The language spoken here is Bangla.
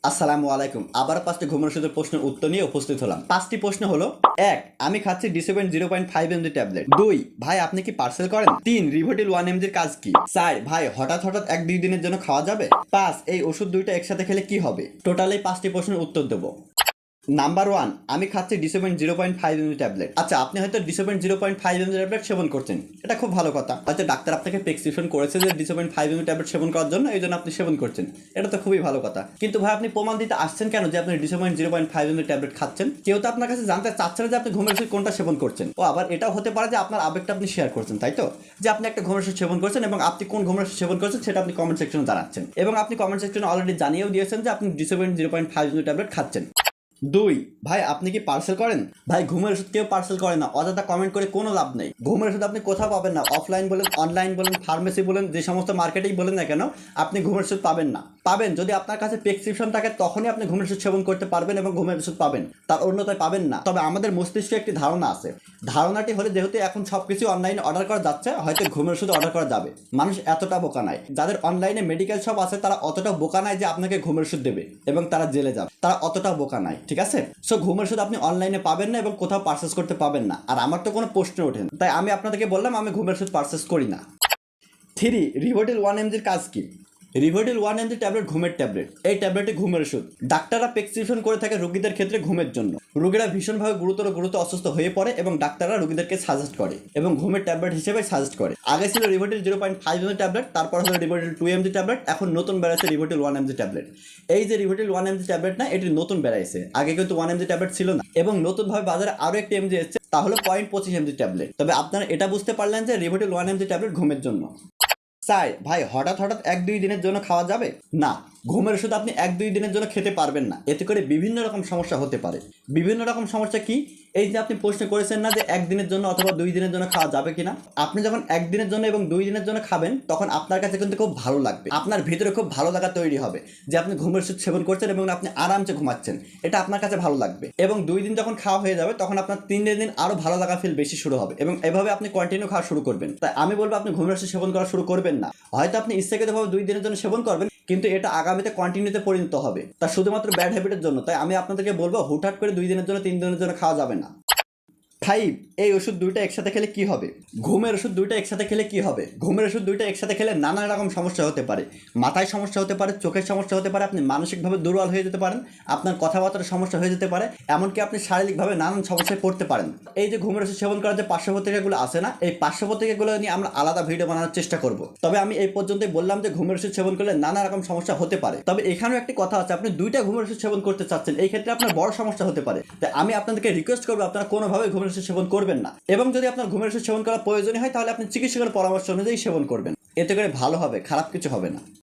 আসসালামু আলাইকুম। আবার 5টি ঘুমের ওষুধের প্রশ্নের উত্তর নিয়ে উপস্থিত হলাম। 5টি প্রশ্ন হলো: 1, আমি খাচ্ছি ডিসেবেন 0.5 mg ট্যাবলেট। 2, ভাই আপনি কি পার্সেল করেন? 3, রিভোটিল 1 mg এর কাজ কি? 4, ভাই হঠাৎ হঠাৎ 1-2 দিনের জন্য খাওয়া যাবে? 5, এই ওষুধ দুইটা একসাথে খেলে কি হবে? টোটাল এই 5টি প্রশ্নের উত্তর দেবো। নাম্বার 1, আমি খাচ্ছি ডিসেবেন 0.5 mg ট্যাবলেট। আচ্ছা, আপনি হয়তো ডিসেবেন 0.5 mg ট্যাবলেট সেবন করছেন, এটা খুব ভালো কথা। হয়তো ডাক্তার আপনাকে প্রেসক্রিপশন করেছে যে ডিসেবেন 5 mg ট্যাবলেট সেবন করার জন্য, এই জন্য আপনি সেবন করছেন, এটা তো খুবই ভালো কথা। কিন্তু ভাই আপনি প্রমাণ দিতে আসছেন কেন যে আপনি ডিসেবেন 0.5 mg ট্যাবলেট খাচ্ছেন? কেউ তো আপনার কাছে জানতে চাচ্ছে না যে আপনি ঘুমের ওষুধ কোনটা সেবন করছেন। ও আবার এটাও হতে পারে যে আপনার আবেগটা আপনি শেয়ার করছেন, তাই তো, যে আপনি একটা ঘুমের ওষুধ সেবন করছেন এবং আপনি কোন ঘুমের ওষুধ সেবন করছেন সেটা আপনি কমেন্ট সেকশনে জানাচ্ছেন, এবং আপনি কমেন্ট সেকশনে অলরেডি জানিয়েও দিয়েছেন যে আপনি ডিসেবেন 0.5 mg ট্যাবলেট খাচ্ছেন। 2, ভাই আপনি কি পার্সেল করেন? ভাই ঘুমের ওষুধ কেউ পার্সেল করে না, অযথা কমেন্ট করে কোনো লাভ নেই। ঘুমের ওষুধ আপনি কোথাও পাবেন না, অফলাইন বলেন, অনলাইন বলেন, ফার্মেসি বলেন, যে সমস্ত মার্কেটেই বলেন না কেন, আপনি ঘুমের ওষুধ পাবেন না। পাবেন যদি আপনার কাছে প্রেসক্রিপশন থাকে, তখনই আপনি ঘুমের ওষুধ সেবন করতে পারবেন এবং ঘুমের ওষুধ পাবেন, তার অন্যথায় পাবেন না। তবে আমাদের মস্তিষ্কে একটি ধারণা আছে, ধারণাটি হলে যেহেতু এখন সবকিছু অনলাইনে অর্ডার করা যাচ্ছে, হয়তো ঘুমের ওষুধ অর্ডার করা যাবে। মানুষ এতটা বোকা নাই, যাদের অনলাইনে মেডিকেল শপ আছে তারা অতটা বোকা নাই যে আপনাকে ঘুমের ওষুধ দেবে এবং তারা জেলে যাবে, তারা অতটা বোকা নাই, ঠিক আছে? সো ঘুমের ওষুধ আপনি অনলাইনে পাবেন না এবং কোথাও পারচেস করতে পাবেন না, আর আমার তো কোনো প্রশ্ন ওঠে না, তাই আমি আপনাদেরকে বললাম আমি ঘুমের ওষুধ পারচেস করি না। 3, রিভোটিল 1 mg এর কাজ কি? রিভোটিল 1 mg ট্যাবলেট ঘুমের ট্যাবলেট। এই ট্যাবলেটে ঘুমের ওষুধ। ডাক্তাররা প্রেসক্রিপশন করে থাকে রোগীদের ক্ষেত্রে ঘুমের জন্য। রোগীরা ভীষণভাবে গুরুতর অসুস্থ হয়ে পড়ে এবং ডাক্তাররা রোগীদেরকে সাজেস্ট করে এবং ঘুমের ট্যাবলেট হিসেবে সাজেস্ট করে। আগে ছিল রিভোটিল 0.5 mg ট্যাবলেট, তারপর হলো রিভোটিল 2 mg ট্যাবলেট, এখন নতুন বেড়াইছে রিভোটিল 1 mg ট্যাবলেট। এই যে রিভোটিল 1 mg ট্যাবলেট না, এটি নতুন বেড়াইছে, আগে কিন্তু 1 mg ট্যাবলেট ছিল না, এবং নতুনভাবে বাজারে আরও একটি এমজি এসেছে, তা হলো 0.25 mg ট্যাবলেট। তবে আপনারা এটা বুঝতে পারলেন যে রিভোটিল 1 mg ট্যাবলেট ঘুমের জন্য। চাই ভাই হঠাৎ হঠাৎ 1-2 দিনের জন্য খাওয়া যাবে না? ঘুমের ওষুধ আপনি 1-2 দিনের জন্য খেতে পারবেন না, এতে করে বিভিন্ন রকম সমস্যা হতে পারে। বিভিন্ন রকম সমস্যা কি? এই যে আপনি প্রশ্ন করেছেন না যে 1 দিনের জন্য অথবা 2 দিনের জন্য খাওয়া যাবে কিনা, আপনি যখন 1 দিনের জন্য এবং 2 দিনের জন্য খাবেন, তখন আপনার কাছে কিন্তু খুব ভালো লাগবে, আপনার ভিতরে খুব ভালো লাগা তৈরি হবে যে আপনি ঘুমের ওষুধ সেবন করছেন এবং আপনি আরামসে ঘুমাচ্ছেন, এটা আপনার কাছে ভালো লাগবে। এবং 2 দিন যখন খাওয়া হয়ে যাবে, তখন আপনার 3 দিন আরও ভালো লাগা ফিল বেশি শুরু হবে, এবং এভাবে আপনি কন্টিনিউ খাওয়া শুরু করবেন। তাই আমি বলবো আপনি ঘুমের ওষুধ সেবন করা শুরু করবেন না। হয়তো আপনি ইচ্ছাকৃতভাবে 2 দিনের জন্য সেবন করবেন, কিন্তু এটা আগামীতে কন্টিনিউতে পরিণত হবে, তা শুধুমাত্র ব্যাড হ্যাবিটের জন্য। তাই আমি আপনাদেরকে বলবো হুটহাট করে 2 দিনের জন্য 3 দিনের জন্য খাওয়া যাবে না। 5, এই ওষুধ দুইটা একসাথে খেলে কি হবে? ঘুমের ওষুধ দুইটা একসাথে খেলে কি হবে? ঘুমের ওষুধ দুইটা একসাথে খেলে নানা রকম সমস্যা হতে পারে। মাথায় সমস্যা হতে পারে, চোখের সমস্যা হতে পারে, আপনি মানসিকভাবে দুর্বল হয়ে যেতে পারেন, আপনার কথাবার্তার সমস্যা হয়ে যেতে পারে, এমনকি আপনি শারীরিকভাবে নানান সমস্যায় পড়তে পারেন। এই যে ঘুমের ওষুধ সেবন করার যে পার্শ্বপ্রতিক্রিয়াগুলো আছে না, এই পার্শ্বপ্রতিক্রিয়াগুলো নিয়ে আমরা আলাদা ভিডিও বানানোর চেষ্টা করব। তবে আমি এই পর্যন্তই বললাম যে ঘুমের ওষুধ সেবন করলে নানা রকম সমস্যা হতে পারে। তবে এখানেও একটি কথা আছে, আপনি দুইটা ঘুমের ওষুধ সেবন করতে চাচ্ছেন, এই ক্ষেত্রে আপনার বড় সমস্যা হতে পারে। তাই আমি আপনাদেরকে রিকোয়েস্ট করবো আপনারা কোনোভাবে ঘুমের ওষুধ সেবন করবেন না, এবং যদি আপনার ঘুমের ওষুধ সেবন করা প্রয়োজনীয় হয়, তাহলে আপনি চিকিৎসকের পরামর্শ অনুযায়ী সেবন করবেন, এতে করে ভালো হবে, খারাপ কিছু হবে না।